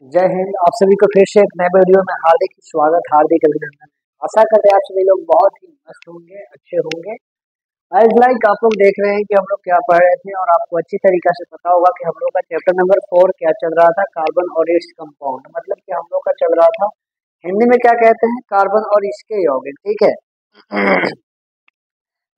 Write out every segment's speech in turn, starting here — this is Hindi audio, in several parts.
जय हिंद। आप सभी को फिर से एक नए वीडियो में हार्दिक स्वागत, हार्दिक अभिनंदन। आशा करते हैं आप सभी लोग बहुत ही मस्त होंगे, अच्छे होंगे। आज लाइक आप लोग देख रहे हैं कि हम लोग क्या पढ़ रहे थे और आपको अच्छी तरीके से पता होगा कि हम लोग का चैप्टर नंबर 4 क्या चल रहा था, कार्बन और इट्स कंपाउंड। मतलब कि हम लोग का चल रहा था, हिंदी में क्या कहते हैं, कार्बन और इसके यौगिक। ठीक है।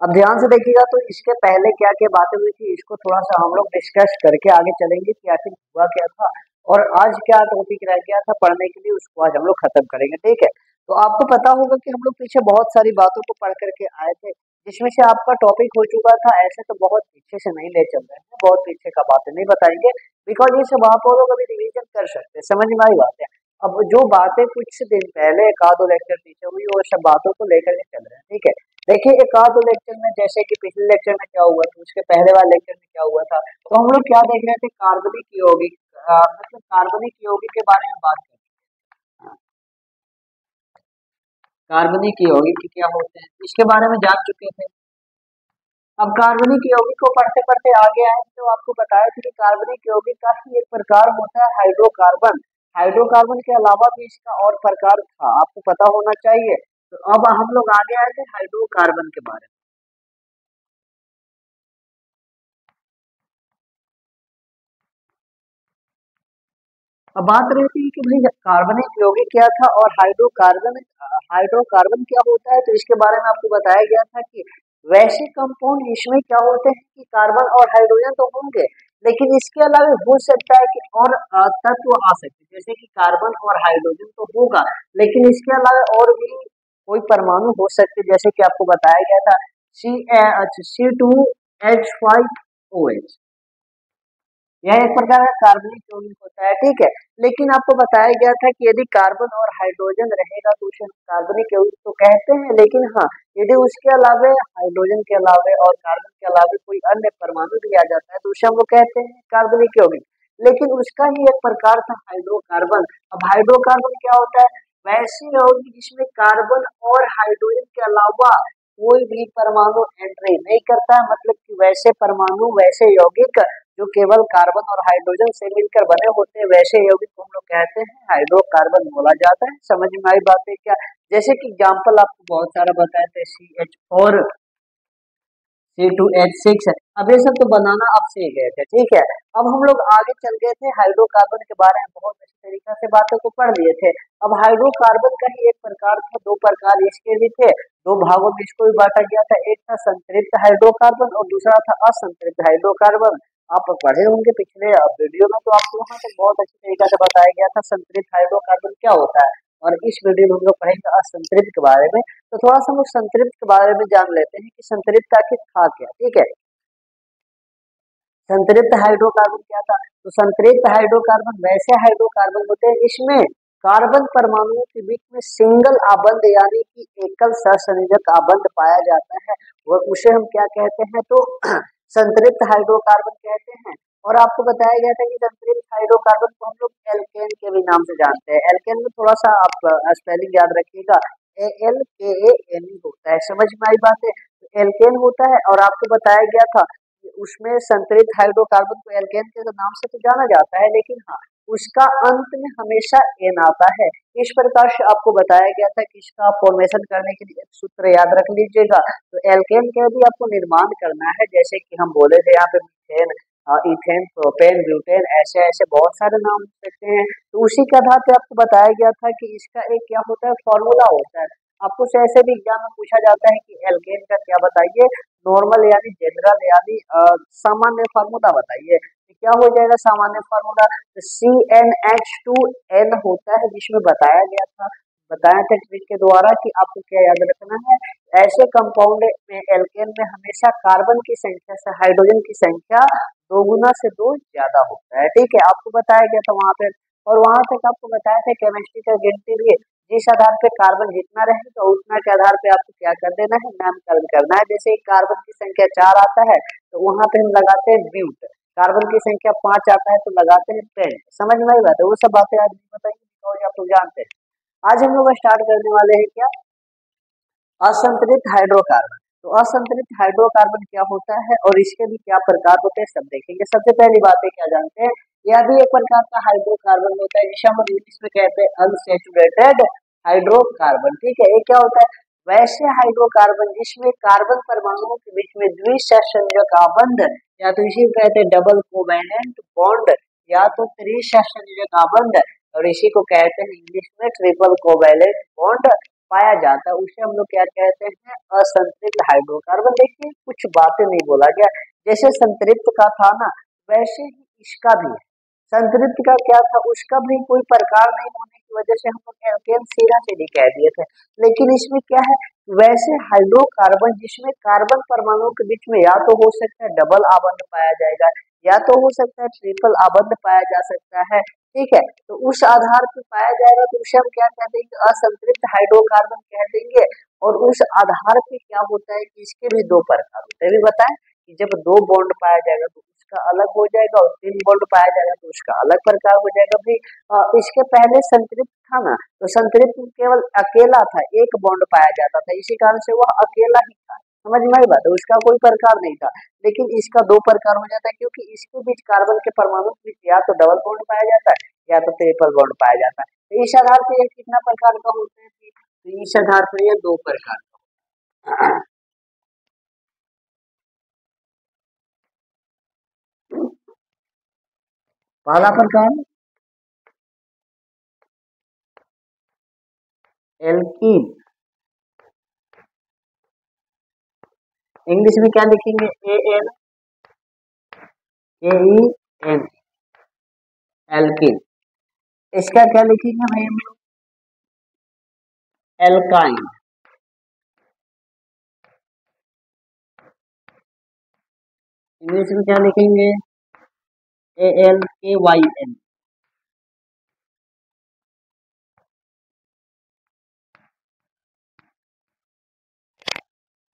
अब ध्यान से देखिएगा तो इसके पहले क्या क्या बातें हुई थी, इसको थोड़ा सा हम लोग डिस्कस करके आगे चलेंगे कि आखिर हुआ क्या था और आज क्या टॉपिक रह गया था पढ़ने के लिए, उसको आज हम लोग खत्म करेंगे। ठीक है। तो आपको पता होगा कि हम लोग पीछे बहुत सारी बातों को पढ़ करके आए थे, जिसमें से आपका टॉपिक हो चुका था। ऐसे तो बहुत पीछे से नहीं ले चल रहे हैं, बहुत पीछे का बातें नहीं बताएंगे, बिकॉज ये सब आप लोग अभी रिवीजन कर सकते हैं। समझ में आई बात है। अब जो बातें कुछ दिन पहले एक आध दो लेक्चर पीछे हुई, वो सब बातों को लेकर के चल रहे हैं। ठीक है। देखिए एक आध दो लेक्चर में, जैसे कि पिछले लेक्चर में क्या हुआ था, उसके पहले वाले लेक्चर में क्या हुआ था, तो हम लोग क्या देख रहे थे, कार्बनिक यौगिक, मतलब कार्बनिक यौगिक के बारे में बात कर रहे हैं। कार्बनिक यौगिक क्या होते हैं इसके बारे में जान चुके थे। अब कार्बनिक यौगिक को पढ़ते पढ़ते आगे आए तो आपको बताया था कि कार्बनिक यौगिक का ही एक प्रकार होता है हाइड्रोकार्बन। हाइड्रोकार्बन के अलावा भी इसका और प्रकार था, आपको पता होना चाहिए। तो अब हम लोग आगे आए थे हाइड्रोकार्बन के बारे में। अब बात रहती है कि भाई कार्बनिक यौगिक क्या था और हाइड्रोकार्बन, हाइड्रोकार्बन क्या होता है, तो इसके बारे में आपको बताया गया था कि वैसे कंपाउंड इसमें क्या होते हैं कि कार्बन और हाइड्रोजन तो होंगे, लेकिन इसके अलावा हो सकता है कि और तत्व आ सकते हैं, जैसे कि कार्बन और हाइड्रोजन तो होगा, लेकिन इसके अलावा और भी कोई परमाणु हो सकते हैं, जैसे कि आपको बताया गया था C2H5OH, यह एक प्रकार का कार्बनिक यौगिक होता है। ठीक है। लेकिन आपको बताया गया था कि यदि कार्बन और हाइड्रोजन रहेगा तो उसे हम कार्बनिक यौगिक तो कहते हैं, लेकिन हाँ, यदि उसके अलावे हाइड्रोजन के अलावे और कार्बन के अलावे कोई अन्य परमाणु भी आ जाता है तो उसे हम लोग कहते हैं कार्बनिक यौगिक। लेकिन उसका ही एक प्रकार था हाइड्रोकार्बन। अब हाइड्रोकार्बन क्या होता है, वैसे यौगिक जिसमें कार्बन और हाइड्रोजन के अलावा कोई भी परमाणु एंट्री नहीं करता है, मतलब कि वैसे परमाणु, वैसे यौगिक जो केवल कार्बन और हाइड्रोजन से मिलकर बने होते हैं, वैसे यौगिक को हम लोग कहते हैं हाइड्रोकार्बन बोला जाता है। समझ में आई बात है क्या। जैसे कि एग्जाम्पल आपको बहुत सारा बताए थे, CH4, C2H6, अब ये सब तो बनाना अब से ही गए थे। ठीक है। अब हम लोग आगे चल गए थे, हाइड्रोकार्बन के बारे में बहुत अच्छी तरीके से बातों को पढ़ लिए थे। अब हाइड्रोकार्बन का ही एक प्रकार था, दो प्रकार इसके भी थे, दो भागों में इसको भी बांटा गया था। एक था संतृप्त हाइड्रोकार्बन और दूसरा था असंतृप्त हाइड्रोकार्बन। आप पढ़े होंगे पिछले वीडियो में, तो आपको वहां तक बहुत अच्छी तरीके से बताया गया था संतृप्त हाइड्रोकार्बन क्या होता है। और इस वीडियो में हम लोग पढ़ेंगे असंतृप्त के बारे में। तो थोड़ा सा हम लोग संतृप्त के बारे में जान लेते हैं कि संतृप्त आखिर था क्या। ठीक है। संतृप्त हाइड्रोकार्बन क्या था, तो संतृप्त हाइड्रोकार्बन वैसे हाइड्रोकार्बन होते हैं इसमें कार्बन परमाणुओं के बीच में सिंगल आबंध यानी कि एकल सहसंयोजक आबंध पाया जाता है, और उसे हम क्या कहते हैं, तो संतृप्त हाइड्रोकार्बन कहते हैं। और आपको बताया गया था कि संतृप्त हाइड्रोकार्बन को हम लोग एल्केन के भी नाम से जानते हैं। एल्केन में थोड़ा सा आप स्पेलिंग याद रखिएगा, ALKAN होता है। समझ में आई बात है। एल्केन होता है, और आपको बताया गया था उसमें संतृप्त हाइड्रोकार्बन को एल्केन के नाम से तो जाना जाता है, लेकिन हाँ, उसका अंत में हमेशा एन आता है। इस प्रकार से आपको बताया गया था कि इसका फॉर्मेशन करने के लिए एक सूत्र याद रख लीजिएगा। तो एल्केन का भी आपको निर्माण करना है, जैसे कि हम बोले थे यहाँ पे मीथेन, इथेन, प्रोपेन, ब्यूटेन, ऐसे ऐसे बहुत सारे नाम हो सकते हैं। तो उसी के आधार पे आपको बताया गया था कि इसका एक क्या होता है, फॉर्मूला होता है। आपको से ऐसे भी एग्जाम में पूछा जाता है कि एल्केन का क्या बताइए, नॉर्मल यानी जनरल यानी सामान्य फार्मूला बताइए। तो क्या हो जाएगा सामान्य फार्मूला, CnH2n होता है, जिसमें बताया गया था, बताया था ट्रिक के द्वारा कि आपको क्या याद रखना है, ऐसे कंपाउंड में एल्केन में हमेशा कार्बन की संख्या से हाइड्रोजन की संख्या दो गुना से दो ज्यादा होता है। ठीक है, आपको बताया गया था वहां पे। और वहां तक आपको बताया था केमिस्ट्री का गिनती भी, जिस आधार पे कार्बन जितना रहेगा उतना के आधार पे आपको क्या कर देना है, नामकरण करना है। जैसे कार्बन की संख्या 4 आता है तो वहां पे हम लगाते हैं ब्यूट, कार्बन की संख्या 5 आता है तो लगाते हैं पेंट। समझ में आई बात है। वो सब बातें आज नहीं बताइए, और आप लोग जानते हैं। आज हम लोग स्टार्ट करने वाले हैं क्या, असंतुलित हाइड्रोकार्बन। तो असंतुलित हाइड्रोकार्बन क्या होता है और इसके भी क्या प्रकार होते हैं सब देखेंगे। सबसे पहली बात है क्या जानते हैं, यह भी एक प्रकार का हाइड्रोकार्बन होता है जिसे हम इंग्लिश में कहते हैं अनसैचुरेटेड हाइड्रोकार्बन। ठीक है, ये क्या होता है, वैसे हाइड्रोकार्बन जिसमें कार्बन परमाणुओं के बीच में द्विसंयोजक आबंध, या तो इसी को कहते हैं डबल कोवैलेंट बॉन्ड, या तो त्रिसंयोजक आबंध, और इसी को कहते हैं इंग्लिश में ट्रिपल कोवैलेंट बॉन्ड पाया जाता है, उसे हम लोग क्या कहते हैं, असंतृप्त हाइड्रोकार्बन। देखिए कुछ बातें नहीं बोला गया, जैसे संतृप्त का था ना वैसे ही इसका भी है। संतृप्त का क्या था, उसका भी कोई प्रकार नहीं होने की वजह से हम लोग एल्केन सीधा सीधी कह दिए थे, लेकिन इसमें क्या है, वैसे हाइड्रोकार्बन जिसमें कार्बन परमाणुओं के बीच में या तो हो सकता है डबल आबंध पाया जाएगा, या तो हो सकता है ट्रिपल आबंध पाया जा सकता है। ठीक है, तो उस आधार पर पाया जाएगा तो उसे हम क्या कह देंगे, असंतृप्त हाइड्रोकार्बन कह देंगे। और उस आधार पे क्या होता है कि इसके भी दो प्रकार होते हैं, भी बताएं कि जब दो बॉन्ड पाया जाएगा तो उसका अलग हो जाएगा, और तीन बॉन्ड पाया जाएगा तो उसका अलग प्रकार हो जाएगा। भाई इसके पहले संतृप्त था ना, तो संतृप्त केवल अकेला था, एक बॉन्ड पाया जाता था, इसी कारण से वह अकेला ही था, समझ में आई बात है, उसका कोई प्रकार नहीं था। लेकिन इसका दो प्रकार हो जाता है क्योंकि इसके बीच कार्बन के परमाणु के बीच या तो डबल बॉन्ड पाया जाता है या तो ट्रिपल बॉन्ड पाया जाता है। तो इस आधार पर ये कितना प्रकार का होता है, तो इस आधार पर ये दो प्रकार का। पहला प्रकार एल्कीन, इंग्लिश में क्या लिखेंगे, ALKEN, एल्कीन। इसका क्या लिखेंगे भाई हम लोग, एल्काइन। इंग्लिश में क्या लिखेंगे, ALKYN।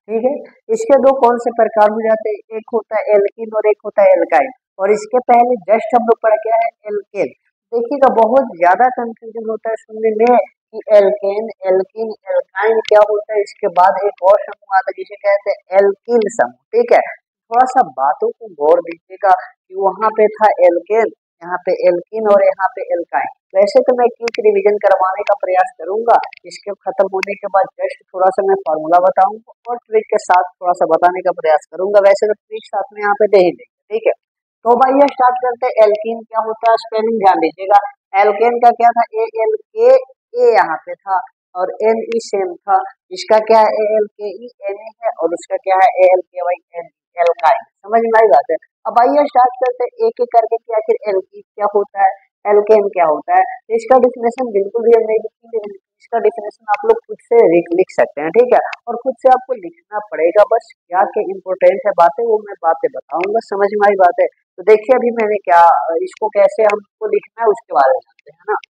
ठीक है, इसके दो कौन से प्रकार हो जाते हैं, एक होता है एल्कीन और एक होता है एल्काइन। और इसके पहले जस्ट हम लोग पढ़ क्या है, एल्केन। देखिएगा बहुत ज्यादा कंफ्यूजन होता है सुनने में कि एल्केन एल्कीन एल्काइन क्या होता है, इसके बाद एक और समूह आता है जिसे कहते हैं एल्किल समूह। ठीक है, थोड़ा सा बातों को गौर दीजिएगा कि वहां पे था एल्केन, यहाँ पे एल्किन और यहाँ पे एल्काइन। वैसे तो मैं क्विक रिवीजन करवाने का प्रयास करूंगा, इसके खत्म होने के बाद जस्ट थोड़ा सा मैं फॉर्मूला बताऊंगा और ट्रिक के साथ थोड़ा सा बताने का प्रयास करूंगा, वैसे तो ट्रिक साथ में यहाँ पे दे ही देंगे। ठीक है, तो भाई ये स्टार्ट करते हैं, एल्कीन क्या होता है, स्पेलिंग ध्यान दीजिएगा। एल्केन का क्या था, ALK, ए यहाँ पे था और NE सेम था, इसका क्या है ALKE NE है, और उसका क्या है ALKYN एल्काइन। समझ में आई बात है। अब आइए स्टार्ट करते हैं एक एक करके कि आखिर एल्कीन क्या होता है, एल्केन क्या होता है। तो इसका डिफिनेशन बिल्कुल भी हम नहीं लिखेंगे, इसका डिफिनेशन आप लोग खुद से लिख सकते हैं। ठीक है, और खुद से आपको लिखना पड़ेगा, बस क्या क्या इंपॉर्टेंट है बातें वो मैं बातें बताऊंगा, समझ में आई बात है। तो देखिए अभी मैंने क्या, इसको कैसे हमको लिखना है उसके बारे में जानते हैं ना।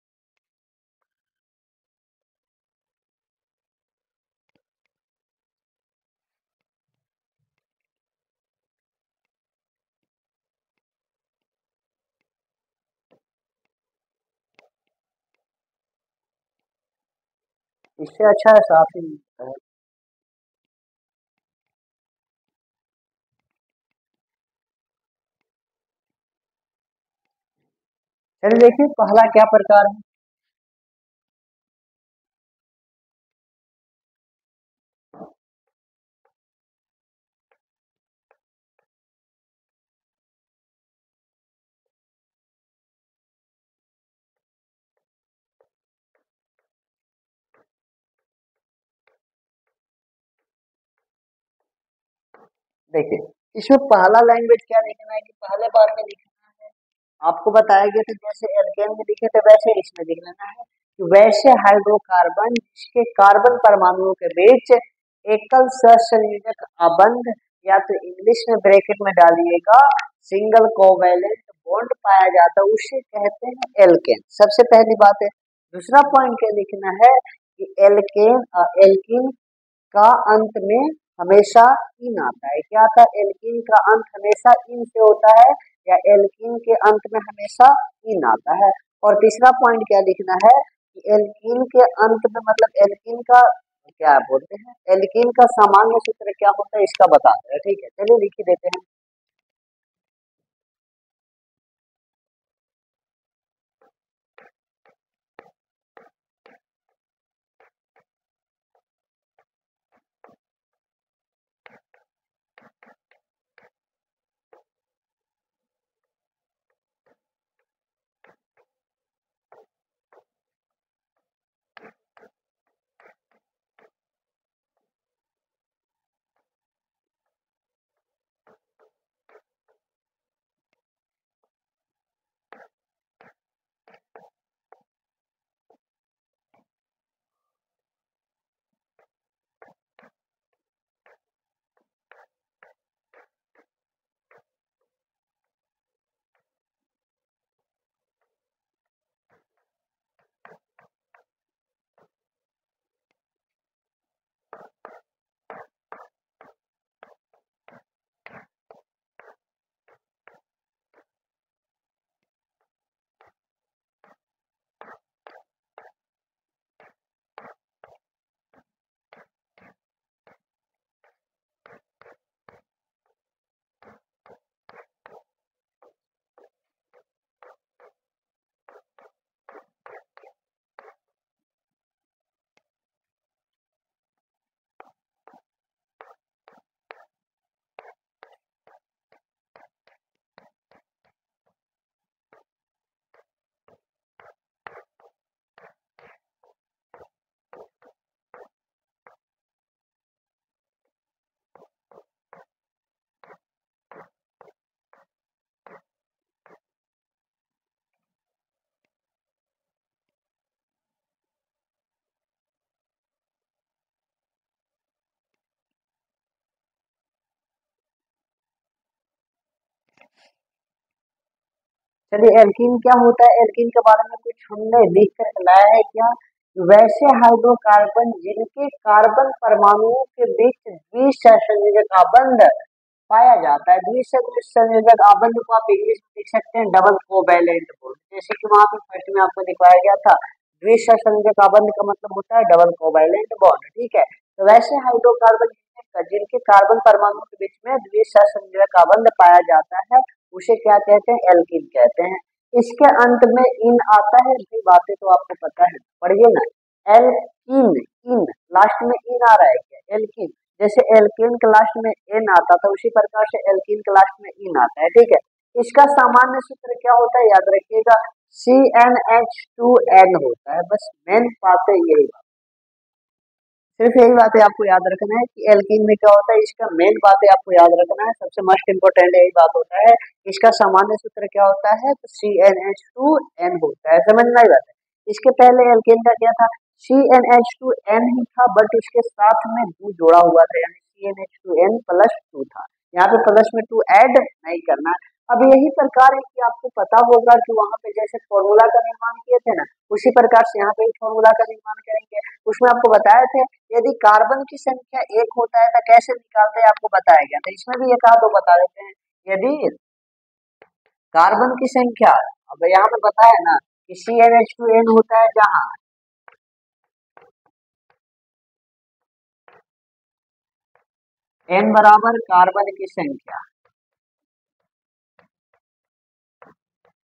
इससे अच्छा है साफ ही है। चलिए देखिए पहला क्या प्रकार है। देखिए इसमें पहला लैंग्वेज क्या लिखना है कि पहले बार में लिखना है, आपको बताया गया था जैसे एल्केन में लिखे थे वैसे इसमें लिख लेना है कि वैसे हाइड्रोकार्बन जिसके कार्बन परमाणुओं के बीच एकल सहसंयोजक आबंध, या तो इंग्लिश में ब्रैकेट में डालिएगा सिंगल कोवैलेंट बॉन्ड पाया जाता है, उसे कहते हैं एल्केन। सबसे पहली बात है। दूसरा पॉइंट क्या लिखना है कि एल्केन एल्किन का अंत में हमेशा इन आता है, क्या आता है, एल्कीन का अंत हमेशा इन से होता है, या एल्कीन के अंत में हमेशा इन आता है। और तीसरा पॉइंट क्या लिखना है कि एल्कीन के अंत में मतलब एल्कीन का क्या बोलते हैं, एल्कीन का सामान्य सूत्र क्या होता है इसका बताते हैं। ठीक है, चलिए लिख ही देते हैं। चलिए एल्कीन क्या होता है, एल्कीन के बारे में कुछ हमने लिख कर लाया है क्या, वैसे हाइड्रोकार्बन जिनके कार्बन परमाणुओं के बीच द्विसंयोजक आबंध पाया जाता है। द्विसंयोजक आबंध को आप इंग्लिश में लिख सकते हैं डबल कोवैलेंट बॉन्ड, जैसे कि वहां पे फर्स्ट में आपको दिखाया गया था। द्विसंयोजक आबंध का मतलब होता है डबल कोवैलेंट बॉन्ड, ठीक है। तो वैसे हाइड्रोकार्बन जिनके कार्बन परमाणुओं के बीच में द्विसंयोजक आबंध पाया जाता है उसे क्या कहते हैं, एल्कीन कहते हैं। इसके अंत में इन आता है, ये बातें तो आपको पता है, पढ़िए ना। एल्कीन, इन लास्ट में इन आ रहा है क्या, एल्कीन, जैसे एल्कीन के लास्ट में एन आता था उसी प्रकार से एल्कीन के लास्ट में इन आता है, ठीक है। इसका सामान्य सूत्र क्या होता है, याद रखिएगा, CnH2n होता है। बस मेन बात है यही, सिर्फ यही बात है आपको याद रखना है कि एल्कीन में क्या होता है, इसका मेन बात है आपको याद रखना है, सबसे मस्ट इम्पोर्टेंट यही बात होता है। इसका सामान्य सूत्र क्या होता है, तो CnH2n होता है, समझ में आई बात है। इसके पहले एल्कीन का क्या था, CnH2n ही था, बट इसके साथ में 2 जोड़ा हुआ था, यानी CnH2n प्लस 2 था। यहाँ पे प्लस में 2 ऐड नहीं करना। अब यही प्रकार है कि आपको पता होगा कि वहां पे जैसे फॉर्मूला का निर्माण किए थे ना, उसी प्रकार से यहाँ पे फॉर्मूला का निर्माण करेंगे। उसमें आपको बताए थे यदि कार्बन की संख्या 1 होता है तो कैसे निकालते हैं, आपको बताया गया था। इसमें भी एक आध दो बता देते हैं। यदि कार्बन की संख्या, अब यहाँ पे बताया ना कि CnH2n होता है, जहाँ n बराबर कार्बन की संख्या,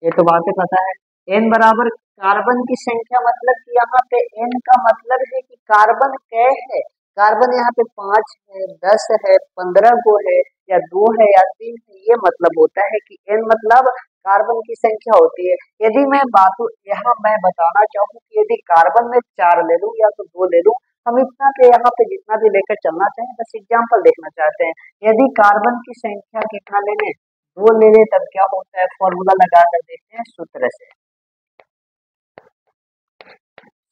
ये तो बातें पता है। n बराबर कार्बन की संख्या मतलब कि यहाँ पे n का मतलब है कि कार्बन कै है, कार्बन यहाँ पे 5 है, 10 है, 15 को है, या 2 है या 3 है, ये मतलब होता है कि n मतलब कार्बन की संख्या होती है। यदि मैं बात यहाँ मैं बताना चाहूँ कि यदि कार्बन में 4 ले लूँ या तो 2 ले लूँ, हम इतना पे यहाँ पे जितना भी लेकर चलना चाहें, बस एग्जाम्पल देखना चाहते हैं। यदि कार्बन की संख्या कितना ले लें, 2 ले लें, तब क्या होता है, फॉर्मूला लगा कर देखते हैं सूत्र से।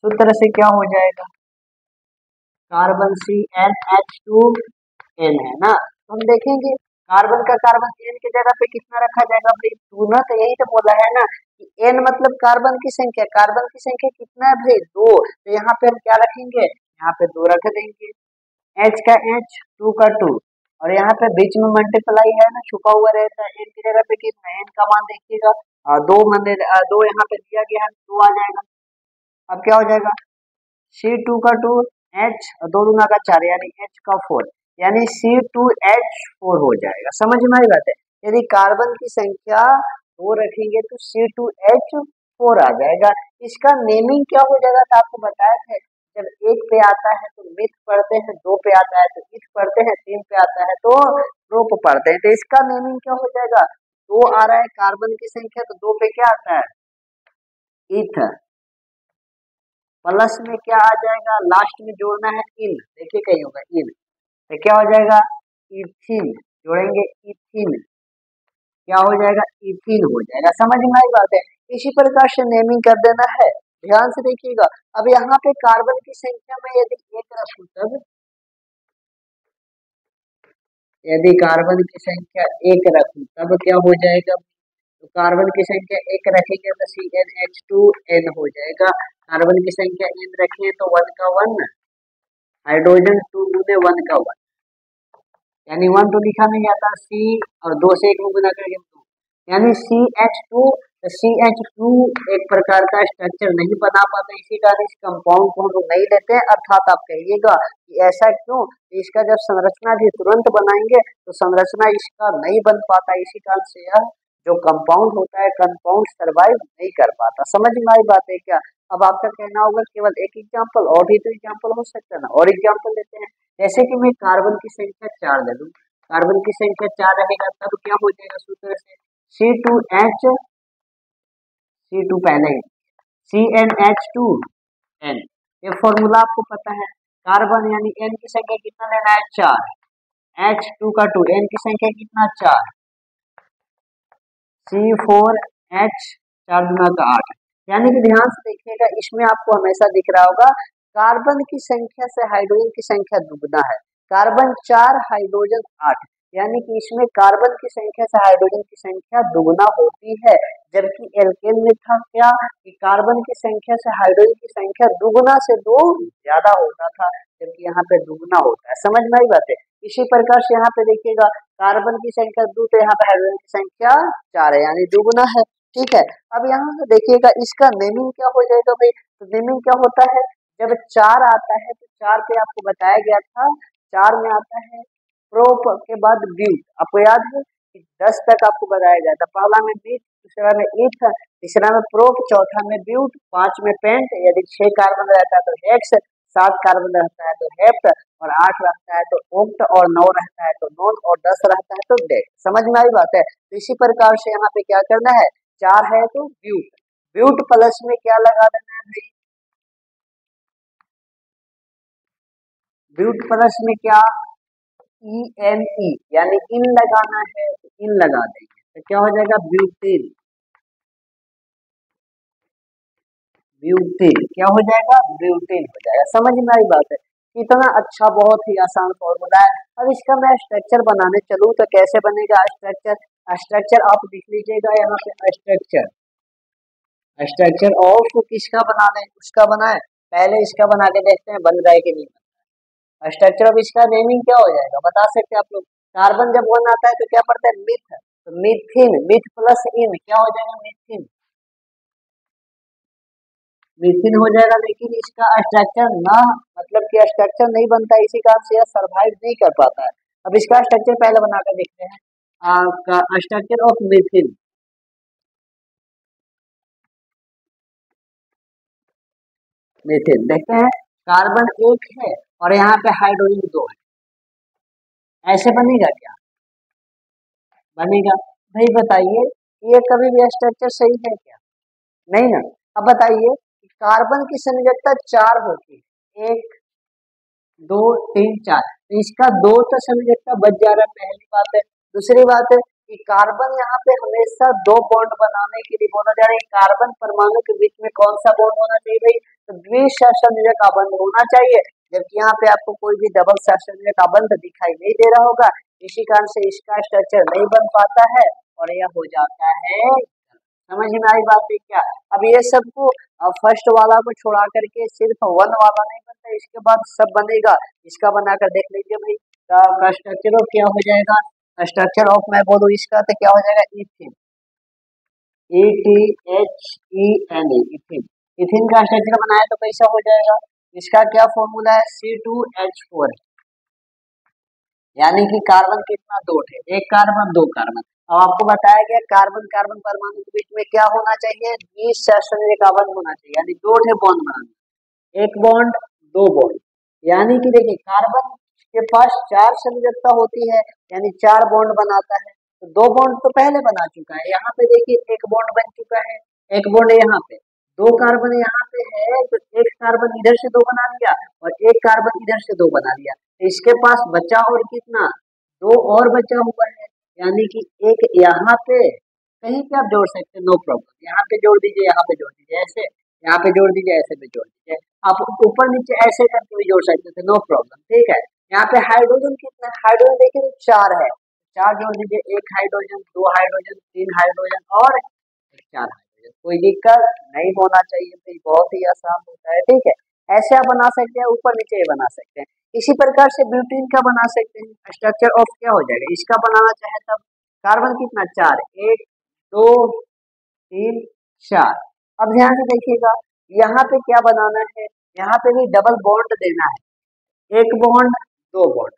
सूत्र से क्या हो जाएगा, कार्बन CnH2n है ना, तो हम देखेंगे कार्बन का कार्बन n की जगह पे कितना रखा जाएगा भाई, 2 ना, तो यही तो बोला है ना कि n मतलब कार्बन की संख्या, कार्बन की संख्या कितना है भाई, 2, तो यहाँ पे हम क्या रखेंगे, यहाँ पे 2 रख देंगे, h का h, 2 का 2, और यहाँ पे बीच में मल्टीप्लाई है ना, छुपा हुआ रहता है, n की जगह पे कितना, n का मान देखिएगा, 2 2 यहाँ पे दिया गया है, 2 आ जाएगा। अब क्या हो जाएगा, C2 का 2, H, 2 दूना का 4, यानी H का 4, यानी C2H4 हो जाएगा। समझ में आई बात है। यदि कार्बन की संख्या 2 रखेंगे तो C2H4 आ जाएगा। इसका नेमिंग क्या हो जाएगा, तो आपको बताया था, जब 1 पे आता है तो मिथ पढ़ते हैं, 2 पे आता है तो इथ पढ़ते हैं, 3 पे आता है तो प्रोप पढ़ते हैं। तो इसका नेमिंग क्या हो जाएगा, 2 आ रहा है कार्बन की संख्या, तो 2 पे क्या आता है, इथ, प्लस में क्या आ जाएगा, लास्ट में जोड़ना है इन, देखिए कहीं होगा इन, तो क्या हो जाएगा, इथिन, जोड़ेंगे इथिन, क्या हो जाएगा, इथिन हो जाएगा। समझ में आई बात है। इसी प्रकार से नेमिंग कर देना है, ध्यान से देखिएगा। अब यहाँ पे कार्बन की संख्या में यदि 1 रखूं, तब यदि कार्बन की संख्या 1 रखूं तब क्या हो जाएगा, तो कार्बन की संख्या 1 रखेंगे तो CnH2n हो जाएगा। कार्बन की संख्या n रखें तो 1 का 1, हाइड्रोजन 2 गुने 1 का 1, यानी 1 तो लिखा नहीं जाता, C और 2 से 1 में गुना करेंगे 2, यानी CH2, CH2 एक प्रकार का स्ट्रक्चर नहीं बना पाता, इसी कारण इस कंपाउंड को हम लोग नहीं लेते हैं। अर्थात आप कहिएगा कि ऐसा क्यों, इसका जब संरचना भी तुरंत बनाएंगे तो संरचना इसका नहीं बन पाता, इसी कारण से यह जो कंपाउंड होता है, कंपाउंड सर्वाइव नहीं कर पाता। समझ में आई बात है क्या। अब आपका कहना होगा केवल एक एग्जाम्पल, और भी तो एग्जाम्पल हो सकता है ना, और एग्जाम्पल लेते हैं। जैसे कि मैं कार्बन की संख्या 4 ले लूँ, कार्बन की संख्या 4 रहेगा तब क्या हो जाएगा, सूत्र से C2H, C2 पहले ही, CnH2n, ये फॉर्मूला आपको पता है। कार्बन यानी n की संख्या कितना लेना है, 4, H2 का 2, n की संख्या कितना 4, C4H, 4 गुना का 8, यानी कि ध्यान से देखिएगा, इसमें आपको हमेशा दिख रहा होगा कार्बन की संख्या से हाइड्रोजन की संख्या दुगना है, कार्बन 4, हाइड्रोजन 8, यानी कि इसमें कार्बन की संख्या से हाइड्रोजन की संख्या दुगुना होती है, जबकि एल्केन में था क्या कि कार्बन की संख्या से हाइड्रोजन की संख्या दुगुना से दो ज्यादा होता था, जबकि यहाँ पे दुगुना होता है। समझ में आई बात है। इसी प्रकार से यहाँ पे देखिएगा कार्बन की संख्या 2 तो यहाँ पे हाइड्रोजन की संख्या 4 है, यानी दुगुना है। ठीक है, अब यहाँ से देखिएगा इसका नेमिंग क्या हो जाएगा भाई, तो नेमिंग क्या होता है, जब 4 आता है तो 4 पे आपको बताया गया था, 4 में आता है प्रोप के बाद ब्यूट, आपको याद है कि 10 तक आपको बताया गया था, पहला में बीट, दूसरा में ईथ, तीसरा में प्रोप, चौथा में ब्यूट, 5 में पेंट, यदि 6 कार्बन रहता है तो हेक्स, 7 कार्बन रहता है तो हेप्ट, और 8 रहता है तो ओक्ट, और 9 रहता है तो नोन, और 10 रहता है तो डेट। समझ में आई बात है। तो इसी प्रकार से यहाँ पे क्या करना है, 4 है तो ब्यूट, ब्यूट प्लस में क्या लगा देना है भाई, ब्यूट प्लस में क्या ENE, यानी इन लगाना है तो इन लगा देंगे, तो क्या हो जाएगा ब्यूटेन, ब्यूटेन क्या हो जाएगा, ब्यूटेन हो जाएगा। समझ में आई बात है, कितना अच्छा, बहुत ही आसान फॉर्मूला है। अब इसका मैं स्ट्रक्चर बनाने चलूँ तो कैसे बनेगा स्ट्रक्चर, स्ट्रक्चर आप लिख लीजिएगा यहाँ पे, स्ट्रक्चर, स्ट्रक्चर ऑफ किसका बना दें, उसका बनाए, पहले इसका बना के देखते हैं बन रहा है कि नहीं। स्ट्रक्चर ऑफ इसका नेमिंग क्या हो जाएगा बता सकते हैं आप लोग, कार्बन जब 1 आता है तो क्या पड़ता है मिथ, तो मिथिन, मिथ प्लस इन क्या हो जाएगा मिथिन, मिथिन हो जाएगा। लेकिन इसका स्ट्रक्चर ना, मतलब कि स्ट्रक्चर नहीं बनता, इसी कारण से यह सर्वाइव नहीं कर पाता है। अब इसका स्ट्रक्चर पहले बनाकर देखते हैं, स्ट्रक्चर ऑफ मिथिन, मिथिन देखते हैं, कार्बन 1 है और यहाँ पे हाइड्रोजन 2 है, ऐसे बनेगा क्या, बनेगा भाई, बताइए ये कभी भी स्ट्रक्चर सही है क्या, नहीं ना। अब बताइए कार्बन की संयोजकता 4 होती है, 1 2 3 4, तो इसका 2 तो संयोजकता बच जा रहा है, पहली बात है। दूसरी बात है कि कार्बन यहाँ पे हमेशा 2 बॉन्ड बनाने के लिए बोला जा रहा है, कार्बन परमाणु के बीच में कौन सा बॉन्ड होना चाहिए भाई, तो द्विसंयोजक आबंध होना चाहिए, जबकि यहाँ पे आपको कोई भी डबल संयोजक आबंध दिखाई नहीं दे रहा होगा, इसी कारण से इसका स्ट्रक्चर नहीं बन पाता है और यह हो जाता है। समझ में आई बात है क्या। अब ये सबको फर्स्ट वाला को छोड़ा करके सिर्फ 1 वाला नहीं बनता, इसके बाद सब बनेगा, इसका बनाकर देख लीजिए भाई, का स्ट्रक्चर ऑफ क्या हो जाएगा, स्ट्रक्चर ऑफ मैं बोलूँ इसका तो क्या हो जाएगा इथिन, ETHENE, इथिन, इथिन का स्ट्रक्चर बनाया तो कैसा हो जाएगा, इसका क्या फॉर्मूला है C2H4, यानी कि कार्बन कितना 2 है, 1 कार्बन 2 कार्बन। अब आपको बताया गया कार्बन कार्बन परमाणु के बीच में क्या होना चाहिए, द्विसंयोजक आबंध होना चाहिए, यानी 2 बॉन्ड बनाना, 1 बॉन्ड 2 बॉन्ड, यानी कि देखिए कार्बन के पास 4 संयोजकता होती है, यानी 4 बॉन्ड बनाता है, तो 2 बॉन्ड तो पहले बना चुका है, यहाँ पे देखिए 1 बॉन्ड बन चुका है, 1 बॉन्ड यहाँ पे, 2 कार्बन यहाँ पे है तो 1 कार्बन इधर से 2 बना लिया और 1 कार्बन इधर से 2 बना लिया, तो इसके पास बचा और कितना 2 और बचा हुआ है, यानी कि एक यहाँ पे कहीं पे आप जोड़ सकते हैं, नो प्रॉब्लम, यहाँ पे जोड़ दीजिए, यहाँ पे जोड़ दीजिए, ऐसे यहाँ पे जोड़ दीजिए, ऐसे भी जोड़ दीजिए, आप ऊपर नीचे ऐसे करके भी जोड़ सकते थे, नो प्रॉब्लम। ठीक है, यहाँ पे हाइड्रोजन कितना है, हाइड्रोजन देखिए 4 है, 4 जोड़ दीजिए, 1 हाइड्रोजन 2 हाइड्रोजन 3 हाइड्रोजन और 4 हाइड्रोजन, कोई दिक्कत नहीं होना चाहिए, तो बहुत ही आसान होता है। ठीक है, ऐसे आप बना सकते हैं, ऊपर नीचे ये बना सकते हैं। इसी प्रकार से ब्यूटीन का बना सकते हैं, स्ट्रक्चर ऑफ क्या हो जाएगा, इसका बनाना चाहे तब कार्बन कितना 4, 1 2 3 4। अब ध्यान से देखिएगा यहाँ पे क्या बनाना है, यहाँ पे भी डबल बॉन्ड देना है, 1 बॉन्ड 2 बॉन्ड,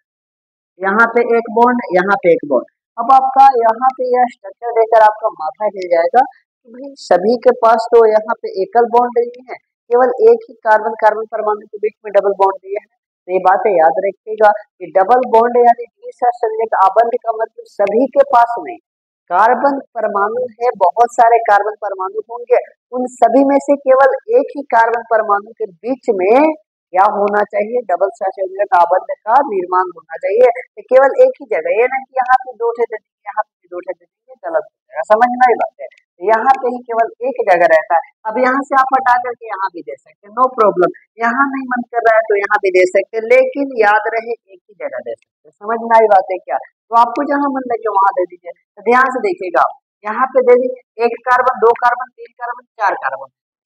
यहाँ पे 1 बॉन्ड, यहाँ पे 1 बॉन्ड। अब आपका यहाँ पे यह स्ट्रक्चर देखकर आपका माथा हिल जाएगा कि भाई सभी के पास तो यहाँ पे एकल बॉन्ड नहीं है, केवल एक ही कार्बन कार्बन परमाणु के बीच में डबल बॉन्ड दिए हैं। तो ये बातें याद रखिएगा कि डबल बॉन्ड यानी द्विसंयोजक आबंध का मतलब सभी के पास नहीं, कार्बन परमाणु है, बहुत सारे कार्बन परमाणु होंगे, उन सभी में से केवल एक ही कार्बन परमाणु के बीच में क्या होना चाहिए, डबल संयोजक आबंध का निर्माण होना चाहिए, तो केवल एक ही जगह, ये ना कि यहाँ पे 2 ठे दे देंगे, यहाँ पे 2 ठे दे देंगे, गलत हो जाएगा। समझ में आई बात है, यहाँ पे ही केवल एक जगह रहता है। अब यहाँ से आप हटा करके यहाँ भी दे सकते हैं, नो प्रॉब्लम, यहाँ नहीं मन कर रहा है तो यहाँ भी दे सकते हैं, लेकिन याद रहे एक ही जगह दे सकते हैं। समझ में आई बात है क्या। तो आपको जहां मन लगे वहां दे दीजिए। तो ध्यान से देखिएगा, यहाँ पे दे दीजिए एक कार्बन, दो कार्बन, तीन कार्बन,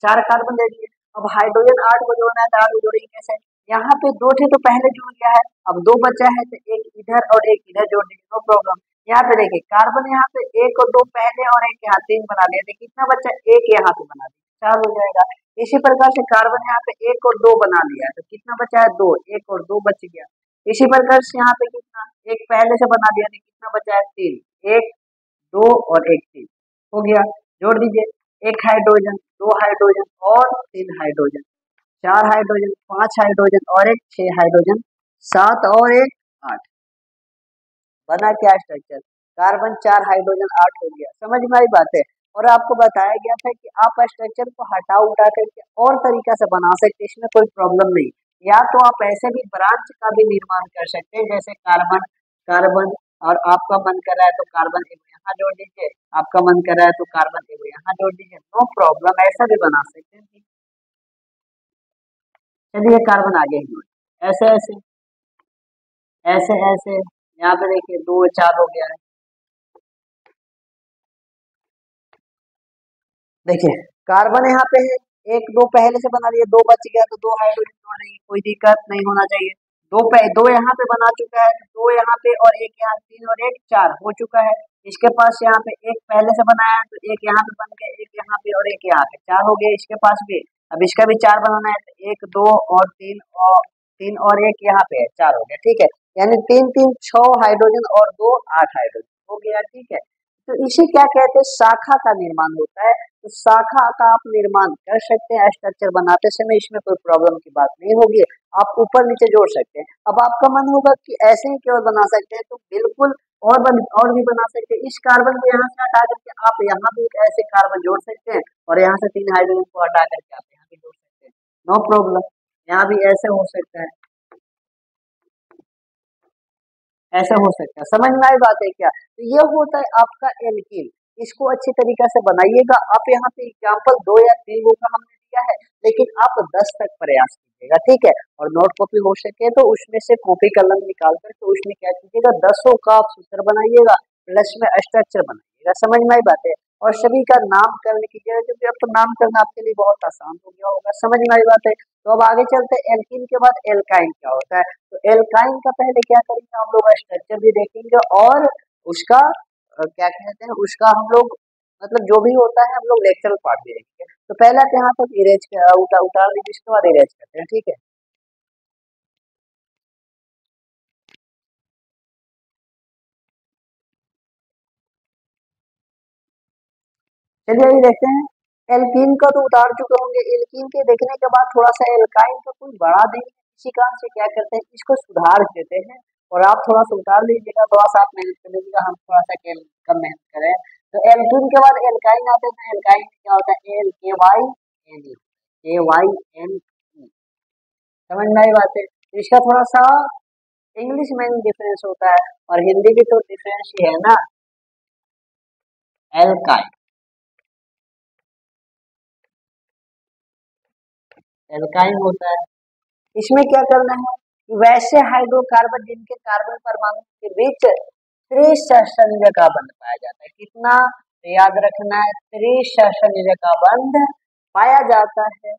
चार कार्बन दे दिए। अब हाइड्रोजन 8 को जोड़ना है तो 8 को जोड़ेंगे कैसे? यहाँ पे दो थे तो पहले जुड़ गया है, अब दो बचा है तो एक इधर और एक इधर जोड़ दीजिए, नो प्रॉब्लम। यहाँ पे देखिए कार्बन यहाँ पे एक और दो पहले और एक यहाँ तीन बना दिया, तो कितना बचा? एक यहाँ पे बना दिया, चार हो जाएगा। इसी प्रकार से कार्बन यहाँ पे एक और दो बना लिया है, तो कितना बचा है? दो, एक और दो बच गया। इसी प्रकार से यहाँ पे कितना, एक पहले से बना दिया, तो कितना बचा है? तीन, एक, दो और एक, तीन हो गया। जोड़ दीजिए, एक हाइड्रोजन, दो हाइड्रोजन और तीन हाइड्रोजन, चार हाइड्रोजन, पांच हाइड्रोजन और एक, छह हाइड्रोजन, सात और एक, आठ। बना क्या स्ट्रक्चर? कार्बन, चार हाइड्रोजन, आठ हो गया। समझ में आई बात है? और आपको बताया गया था कि आप स्ट्रक्चर को हटा उठा करके और तरीका से बना सकते, इसमें कोई प्रॉब्लम नहीं। या तो आप ऐसे भी ब्रांच का भी निर्माण कर सकते हैं, जैसे कार्बन, कार्बन, और आपका मन कर रहा है तो कार्बन एक यहाँ जोड़ दीजिए, आपका मन कर रहा है तो कार्बन एक यहाँ जोड़ दीजिए, नो प्रॉब्लम, ऐसा भी बना सकते हैं। चलिए कार्बन आगे ही, ऐसे ऐसे ऐसे ऐसे, यहाँ पे देखिए दो चार हो गया है। देखिए कार्बन यहाँ पे है, एक दो पहले से बना लिया, दो बच गया तो दो हाइड्रोजन जोड़ देंगे, कोई दिक्कत नहीं होना चाहिए। दो यहाँ पे बना चुका है, दो यहाँ पे और एक यहाँ, तीन और एक, चार हो चुका है। इसके पास यहाँ पे एक पहले से बनाया है, तो एक यहाँ पे बन गया, एक यहाँ पे और एक यहाँ पे, चार हो गया इसके पास भी। अब इसका भी चार बनाना है, तो एक, दो और तीन और एक यहाँ पे है, चार हो गया, ठीक है। यानी तीन तीन छह हाइड्रोजन और दो, आठ हाइड्रोजन हो गया, ठीक है। तो इसे क्या कहते हैं? शाखा का निर्माण होता है। तो शाखा का आप निर्माण कर सकते हैं स्ट्रक्चर बनाते समय, इसमें कोई प्रॉब्लम की बात नहीं होगी। आप ऊपर नीचे जोड़ सकते हैं। अब आपका मन होगा कि ऐसे ही केवल बना सकते हैं, तो बिल्कुल और भी बना सकते हैं। इस कार्बन को यहाँ से हटा करके आप यहाँ भी एक ऐसे कार्बन जोड़ सकते हैं, और यहाँ से तीन हाइड्रोजन को हटा करके आप यहाँ भी जोड़ सकते हैं, नो प्रॉब्लम। यहाँ भी ऐसे हो सकता है, ऐसा हो सकता है। समझ में आई बात है क्या? तो ये होता है आपका एल्कीन। इसको अच्छी तरीके से बनाइएगा। आप यहाँ पे एग्जाम्पल दो या तीन का हमने दिया है, लेकिन आप 10 तक प्रयास कीजिएगा, ठीक है। और नोट कॉपी हो सके तो उसमें से कॉपी कलम निकाल करके उसमें क्या कीजिएगा, 10 का आप सूत्र बनाइएगा, प्लस में स्ट्रक्चर बनाइएगा। समझ में आई बात है? और सभी का नामकरण कीजिएगा, क्योंकि अब तो नामकरण आपके लिए बहुत आसान हो गया होगा। समझ में आई बात है? तो अब आगे चलते हैं, एल्कीन के बाद एल्काइन क्या होता है। तो एल्काइन का पहले क्या करेंगे, हम लोग स्ट्रक्चर भी देखेंगे, और उसका क्या कहते हैं, उसका हम लोग मतलब जो भी होता है हम लोग लेक्चर पार्ट भी देखेंगे। तो पहले आप यहाँ तक इरेज उतार लीजिए, इसके बाद इरेज करते हैं, ठीक है। चलिए अभी देखते हैं, एल्कीन का तो उतार चुके होंगे। एल्कीन के देखने के बाद थोड़ा सा एल्काइन का कोई बड़ा नहीं है, इसी कारण से क्या करते हैं, इसको सुधार देते हैं। और आप थोड़ा सा उतार लीजिएगा, थोड़ा सा आप मेहनत कर लीजिएगा, हम थोड़ा सा कम मेहनत करें। तो एल्कीन के बाद एल्काइन आते हैं, तो एल्काइन में क्या होता है? AYNE। समझ में आई बात है? तो इसका थोड़ा सा इंग्लिश में डिफरेंस होता है, और हिंदी की तो डिफरेंस ही है ना, एल्काइन। एल्काइन होता है। इसमें क्या करना है कि वैसे हाइड्रोकार्बन जिनके कार्बन परमाणु के बीच त्रिसंयोजक बंध पाया जाता है। कितना? याद रखना है, त्रिसंयोजक बंध पाया जाता है।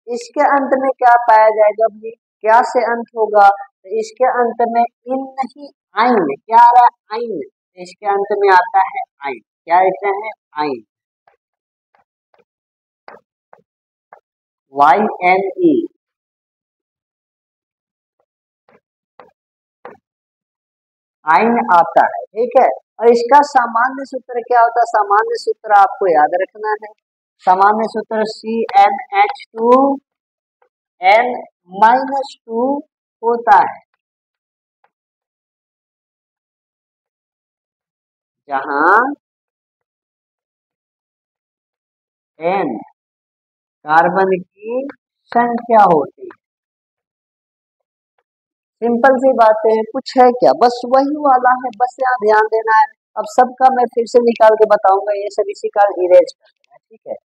इसके अंत में क्या पाया जाएगा भाई? क्या से अंत होगा? तो इसके अंत में इन नहीं, आइन। क्या आ रहा है? आइन। इसके अंत में आता है आइन। क्या लिखते हैं? आइन, YNE। आइन आता है, ठीक है। और इसका सामान्य सूत्र क्या होता है? सामान्य सूत्र आपको याद रखना है। सामान्य सूत्र CnH2n-2 होता है, जहां n कार्बन की संख्या होती है। सिंपल सी बात है, कुछ है क्या? बस वही वाला है, बस यहाँ ध्यान देना है। अब सबका मैं फिर से निकाल के बताऊंगा, ये सब इसी का इरेज करना है, ठीक है।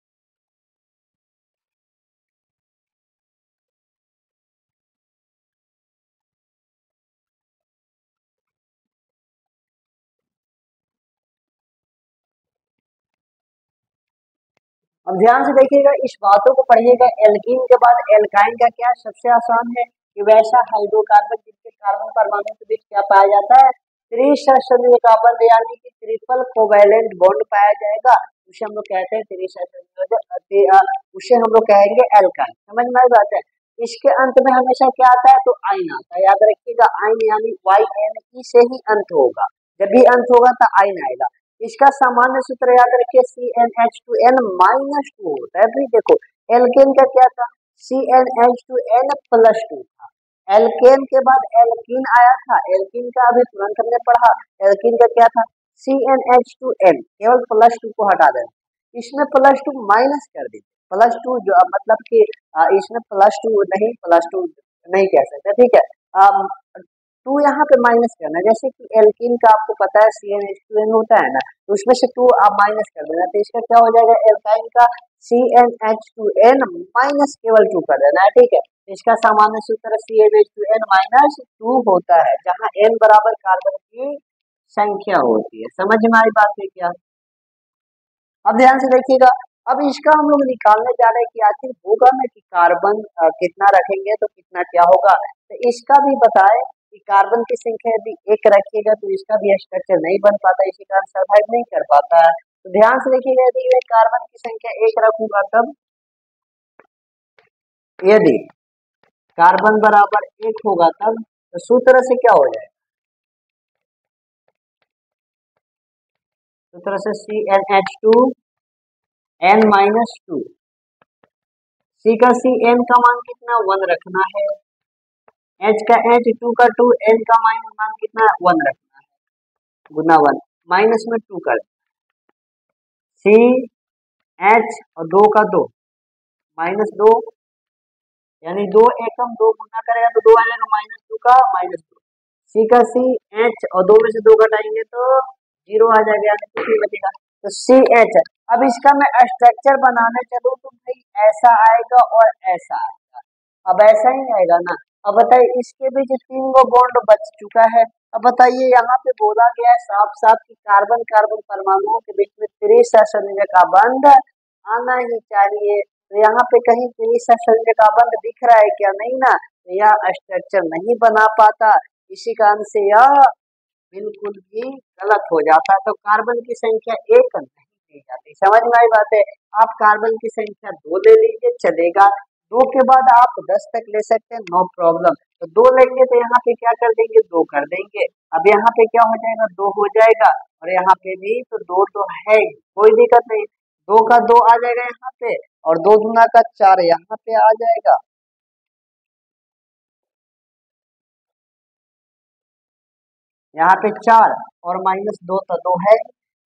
अब ध्यान से देखिएगा, इस बातों को पढ़िएगा। एल्कीन के बाद एल्काइन का क्या सबसे आसान है कि वैसा हाइड्रोकार्बन जिसके कार्बन परमाणु के बीच क्या पाया जाता है, त्रिसंयोजक बंध यानी कि ट्रिपल कोवैलेंट बॉन्ड पाया जाएगा, उसे हम लोग कहते हैं त्रिसंयोजक, उसे हम लोग कहेंगे एल्काइन। समझ में आई बात है। इसके अंत में हमेशा क्या आता है, तो आइन आता है। याद रखिएगा, आइन यानी YNE से ही अंत होगा, जब भी अंत होगा तो आइन आएगा। इसका सामान्य सूत्र याद रखिए, CnH2n-2 होता है। फिर देखो एल्केन का क्या था, CnH2n+2 था। एल्केन के बाद एल्कीन आया था, एल्कीन का अभी तुरंत हमने पढ़ा, एल्कीन का क्या था, CnH2n, केवल +2 को हटा देना, इसमें +2 माइनस कर दीजिए, +2 जो मतलब कि इसमें +2 नहीं कह सकते, ठीक है। 2 यहाँ पे माइनस करना, जैसे कि एल्कीन का आपको पता है CnH2n होता है ना, तो उसमें से 2 आप माइनस कर देना, तो इसका क्या हो जाएगा, एल्काइन का CnH2n माइनस केवल 2 कर देना है, ठीक है। इसका सामान्य सूत्र CnH2n-2 होता है, जहाँ n बराबर कार्बन की संख्या होती है। समझ में आई बात है क्या। अब ध्यान से देखिएगा, अब इसका हम लोग निकालने जा रहे हैं कि आखिर होगा ना कि कार्बन कितना रखेंगे तो कितना क्या होगा। तो इसका भी बताए कि कार्बन की संख्या यदि 1 रखिएगा तो इसका भी स्ट्रक्चर नहीं बन पाता, इसी कारण सर्वाइव नहीं कर पाता है। तो ध्यान से देखिएगा, यदि मैं कार्बन की संख्या 1 रखूंगा तब, यदि कार्बन बराबर 1 होगा तब, तो सूत्र से क्या हो जाएगा, सूत्र से CnH2n-2, C का CN का मान कितना 1 रखना है, H का H, 2 का 2, N का मान कितना 1 रखना है, गुना 1 माइनस में 2 कर, CH और 2 का 2 -2, यानी 2 एकम 2 गुना करेगा तो 2 आ जाएगा, -2 का -2, C का CH और 2 में से 2 घटाएंगे तो 0 आ जाएगा, यानी 2 बचेगा, तो CH। अब इसका मैं स्ट्रक्चर बनाने चलूँ तो भाई ऐसा आएगा और ऐसा आएगा, अब ऐसा ही आएगा ना। अब बताइए, इसके बीच 3 गो बॉन्ड बच चुका है। अब बताइए, यहाँ पे बोला गया है साफ साफ कि कार्बन कार्बन परमाणुओं के बीच में त्रिसंयोजक का बंध आना ही चाहिए। तो यहाँ पे कहीं त्रिसंयोजक का बंध दिख रहा है क्या, नहीं ना, तो यह स्ट्रक्चर नहीं बना पाता, इसी कारण से यह बिल्कुल भी गलत हो जाता है। तो कार्बन की संख्या 1 नहीं ली जाती। समझ में आई बात है। आप कार्बन की संख्या 2 ले लीजिए, चलेगा, 2 के बाद आप 10 तक ले सकते हैं, नो प्रॉब्लम। तो 2 लेंगे तो यहाँ पे क्या कर देंगे, 2 कर देंगे। अब यहाँ पे क्या हो जाएगा, 2 हो जाएगा, और यहाँ पे भी तो 2 तो है, कोई दिक्कत नहीं, 2 का 2 आ जाएगा यहाँ पे, और 2 दूना का 4 यहाँ पे आ जाएगा। यहाँ पे 4 और -2 तो 2 है,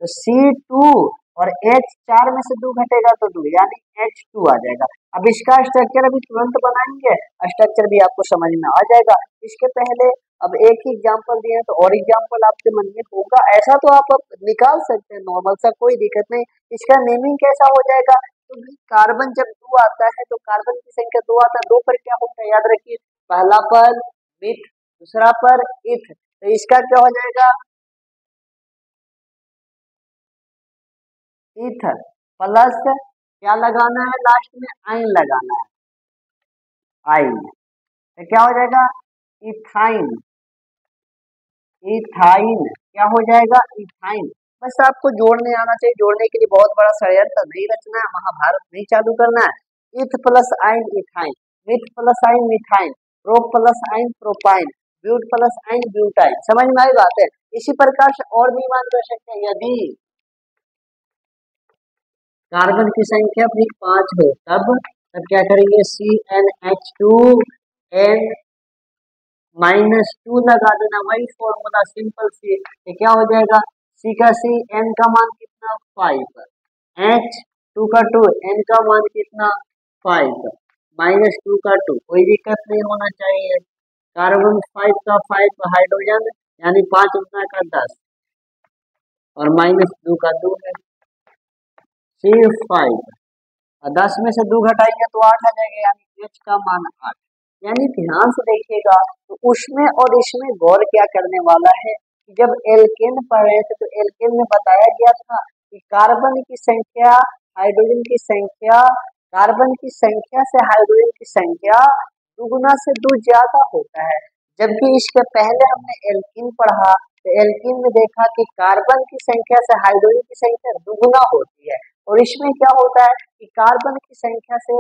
तो C2 और H 4 में से 2 घटेगा तो 2, यानी H2 आ जाएगा। अब इसका स्ट्रक्चर अभी तुरंत बनाएंगे, स्ट्रक्चर भी आपको समझ में आ जाएगा। इसके पहले अब एक ही एग्जांपल दिए हैं, तो और एग्जांपल आपके मन में होगा, ऐसा तो आप निकाल सकते हैं नॉर्मल सा, कोई दिक्कत नहीं। इसका नेमिंग कैसा हो जाएगा, तो कार्बन जब 2 आता है तो कार्बन की संख्या 2 आता है, 2 पर क्या होता है याद रखिए, पहला पर मिथ, दूसरा पर इथ, तो इसका क्या हो जाएगा, ईथर प्लस क्या लगाना है लास्ट में, आइन लगाना है, आइन, तो क्या हो जाएगा, इथाइन, इथाइन क्या हो जाएगा, इथाइन। बस आपको जोड़ने आना चाहिए, जोड़ने के लिए बहुत बड़ा षड्यंत्र नहीं रचना है, महाभारत नहीं चालू करना है। इथ प्लस आइन ethyne, meth plus yne methyne, pro plus yne propyne, but plus yne butyne. समझ में आई बात है। इसी प्रकार से और भी मान कर सकते हैं, यदि कार्बन की संख्या भी 5 हो तब क्या करेंगे, CnH2n-2 लगा देना, वही फॉर्मूला सिंपल सी, ये क्या हो जाएगा, C का C, N का मान कितना 5, H 2 का 2, N का मान कितना 5, -2 का 2, कोई दिक्कत नहीं होना चाहिए। कार्बन 5 का 5 हाइड्रोजन, यानी 5 गुना का 10, और -2 का 2 है, C5, और 10 में से 2 घटाएंगे तो 8 आ जाएगा, यानी H का मान 8। यानी ध्यान से देखिएगा, तो उसमें और इसमें गौर क्या करने वाला है कि जब एल्केन पढ़ रहे थे तो एल्केन में बताया गया था कि कार्बन की संख्या हाइड्रोजन की संख्या कार्बन की संख्या से हाइड्रोजन की संख्या दुगुना से दो ज्यादा होता है। जबकि इसके पहले हमने एल्कीन पढ़ा, तो एल्कीन में देखा कि कार्बन की संख्या से हाइड्रोजन की संख्या दुगुना होती है, और इसमें क्या होता है कि कार्बन की संख्या से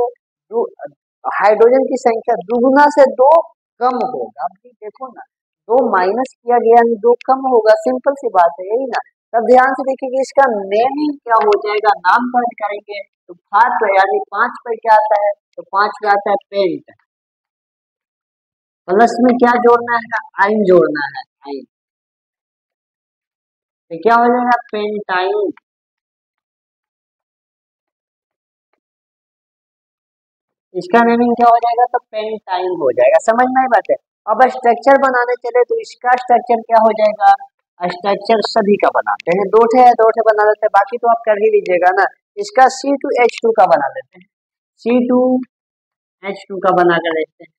हाइड्रोजन की संख्या दुगुना से दो कम होगा। अब देखो ना, दो माइनस किया गया यानी दो कम होगा, सिंपल सी बात है यही ना। तब ध्यान से देखिए इसका नेमिंग क्या हो जाएगा, नामकरण करेंगे तो 5 यानी 5 पर क्या आता है, तो 5 पे आता है पेंट, प्लस में क्या जोड़ना है, आइन जोड़ना है, आइन, तो क्या हो जाएगा पेंटाइन। इसका नेमिंग क्या हो जाएगा, तो पेंटाइन हो जाएगा। समझ में आई बात है। अब स्ट्रक्चर बनाने चले तो इसका स्ट्रक्चर क्या हो जाएगा, स्ट्रक्चर सभी का बनाते हैं, दो ठे बना लेते हैं, बाकी तो आप कर ही लीजिएगा ना। इसका C2H2 का बना लेते हैं, C2H2 का बना कर लेते हैं।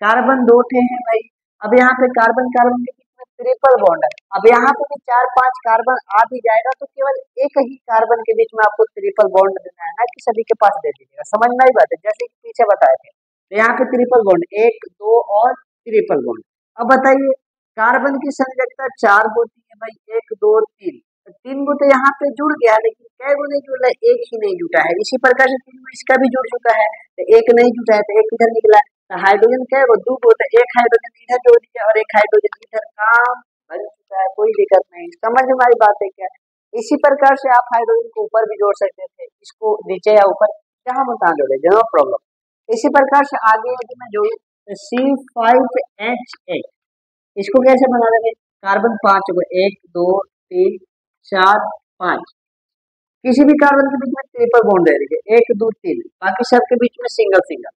कार्बन दो ठे हैं भाई, अब यहाँ पे कार्बन कार्बन के बीच में ट्रिपल बॉन्ड है। अब यहाँ पे भी 4-5 कार्बन आ भी जाएगा तो केवल एक ही कार्बन के बीच में आपको ट्रिपल बॉन्ड देना है ना कि सभी के पास दे दीजिएगा। समझ में आई बात है, जैसे कि पीछे बताए थे। तो यहाँ पे ट्रिपल बॉन्ड 1 2 और ट्रिपल बॉन्ड। अब बताइए कार्बन की संयोजकता 4 होती है भाई, 1 2 3, तो 3 गो तो यहाँ पे जुड़ गया, लेकिन कै गो नहीं जुड़ा, एक ही नहीं जुटा है। इसी प्रकार से 3 गो इसका भी जुड़ चुका है, तो एक नहीं जुटा है तो एक इधर निकला। तो हाइड्रोजन कै गो, 2 गो, तो एक हाइड्रोजन इधर जोड़ दिया और एक हाइड्रोजन इधर, काम बन चुका है, कोई दिक्कत नहीं। समझ में हमारी बात है क्या। इसी प्रकार से आप हाइड्रोजन को ऊपर भी जोड़ सकते थे, इसको नीचे या ऊपर जहां मन तहां जोड़े, नो प्रॉब्लम। इसी प्रकार से आगे यदि मैं जोड़ू तो C5H8, इसको कैसे बना देंगे, कार्बन 5 को, 1 2 3 4 5, किसी भी कार्बन के बीच में ट्रिपल बॉन्ड दे दीजिए, 1 2 3, बाकी सबके बीच में सिंगल सिंगल।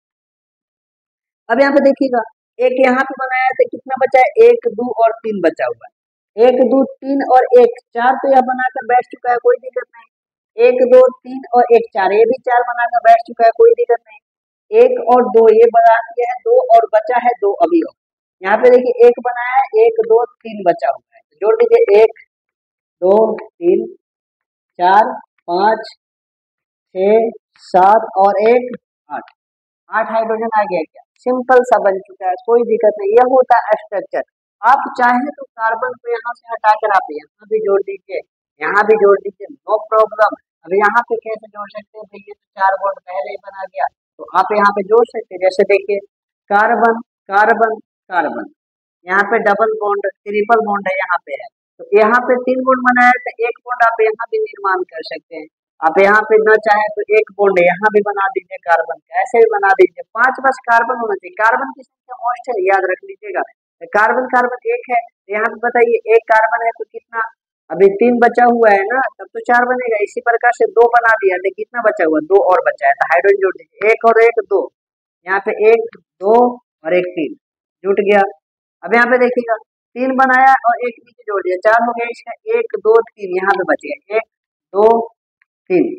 अब यहाँ पे देखिएगा एक यहाँ पे बनाया तो कितना बचा है, 1 2 और 3 बचा हुआ है, 1 2 3 और 1 4, तो यह बनाकर बैठ चुका है, कोई दिक्कत नहीं। 1 2 3 और 1 4, ये भी 4 बनाकर बैठ चुका है, कोई दिक्कत नहीं। 1 और 2 ये बना दिया है, 2 और बचा है 2 अभी और। यहाँ पे देखिए 1 बनाया है, 1 2 3 बचा हुआ है, तो जोड़ दीजिए 1 2 3 4 5 6 7 और 1 8, 8 हाइड्रोजन आ गया क्या, सिंपल सा बन चुका है, कोई दिक्कत नहीं। यह होता है स्ट्रक्चर। आप चाहे तो कार्बन को यहाँ से हटाकर आप यहाँ भी जोड़ दीजिए, यहाँ भी जोड़ दीजिए, नो प्रॉब्लम। अब यहाँ पे कैसे जोड़ सकते हैं, देखिए तो 4 बॉन्ड पहले ही बना गया, तो आप यहाँ पे जोड़ सकते हैं। जैसे देखिए कार्बन कार्बन कार्बन, यहाँ पे डबल बॉन्ड ट्रिपल बॉन्ड है, यहाँ पे है, तो यहाँ पे 3 बॉन्ड बनाया तो एक बॉन्ड आप यहाँ भी निर्माण कर सकते हैं। आप यहाँ पे न चाहे तो एक बॉन्ड यहाँ भी बना दीजिए कार्बन का, ऐसे भी बना दीजिए। 5 बस कार्बन होना चाहिए, कार्बन की संख्या मोस्ट है, याद रख लीजिएगा। तो कार्बन कार्बन 1 है, यहाँ पे बताइए 1 कार्बन है तो कितना, अभी 3 बचा हुआ है ना, तब तो 4 बनेगा। इसी प्रकार से 2 बना दिया तो कितना बचा हुआ, 2 और बचा है, तो हाइड्रोजन जोड़ दीजिए, 1 और 1 2, यहाँ पे 1 2 और 1 3 जुट गया। अब यहाँ पे देखिएगा 3 बनाया और 1 नीचे जोड़ दिया, 4 हो गया इसका, 1 2 3 यहाँ पे बच गया, 1 2 3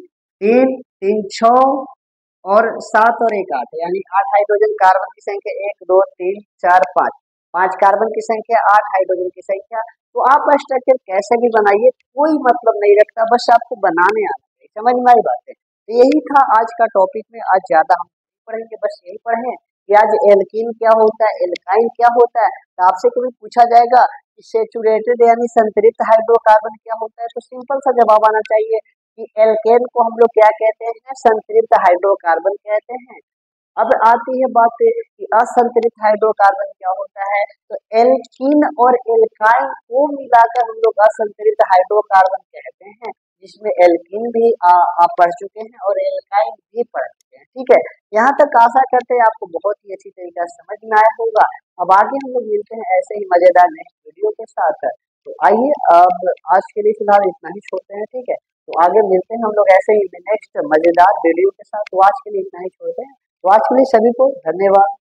3 3 6 और 7 और 1 8, यानी 8 हाइड्रोजन। कार्बन की संख्या 1 2 3 4 5, 5 कार्बन की संख्या, 8 हाइड्रोजन की संख्या। तो आप स्ट्रक्चर कैसे भी बनाइए, कोई मतलब नहीं रखता, बस आपको बनाने आना चाहिए। समझ में आई बात है। तो यही था आज का टॉपिक में, आज ज्यादा हम पढ़ेंगे, बस यही पढ़े कि आज एल्कीन क्या होता है, एल्काइन क्या होता है। तो आपसे कभी पूछा जाएगा कि सेचुरेटेड यानी संतृप्त हाइड्रोकार्बन क्या होता है, तो सिंपल सा जवाब आना चाहिए कि एल्केन को हम लोग क्या कहते हैं, संतृप्त हाइड्रोकार्बन कहते हैं। अब आती है बात कि असंतृप्त हाइड्रोकार्बन क्या होता है, तो एल्कीन और एल्काइन को मिलाकर हम लोग असंतृप्त हाइड्रोकार्बन कहते हैं, जिसमें एल्कीन भी आप पढ़ चुके हैं और एल्काइन भी पढ़ चुके हैं। ठीक है, यहाँ तक आशा करते हैं आपको बहुत ही अच्छी तरीके से समझ में आया होगा। अब आगे हम लोग मिलते हैं ऐसे ही मजेदार नेक्स्ट वीडियो के साथ। तो आइए अब आज के लिए फिलहाल इतना ही छोड़ते हैं, ठीक है। तो आगे मिलते हैं हम लोग ऐसे ही नेक्स्ट मजेदार वीडियो के साथ। तो आज के लिए इतना ही छोड़ते हैं। तो आज के लिए सभी को धन्यवाद।